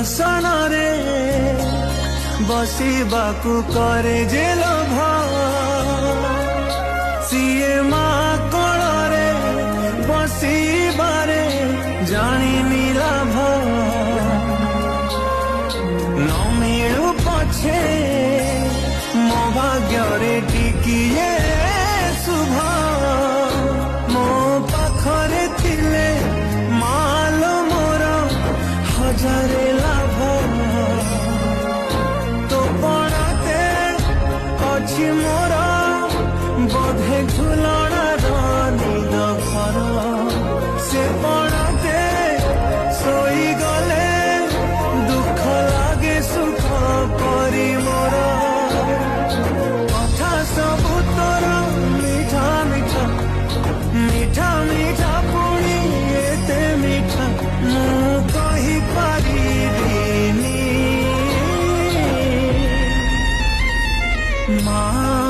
आसन रे बसिबाकू करे जे लोभ सीए माँ कोଳରେ बसिबारे जानी लाभ न मिलू पछे मो भाग्य टिकिए शुभ मो पाखरे थिले माल मोर हजारे लाभ तो पड़ाते अच्छी मोर बोधे झुलणार नील घर से पड़ाते सोई गले दुख लागे सुख करी मोर कथा सबु तोर मीठा मीठा मीठा मीठा पुणी एते मीठा मु कहि पारिबिनी माँ।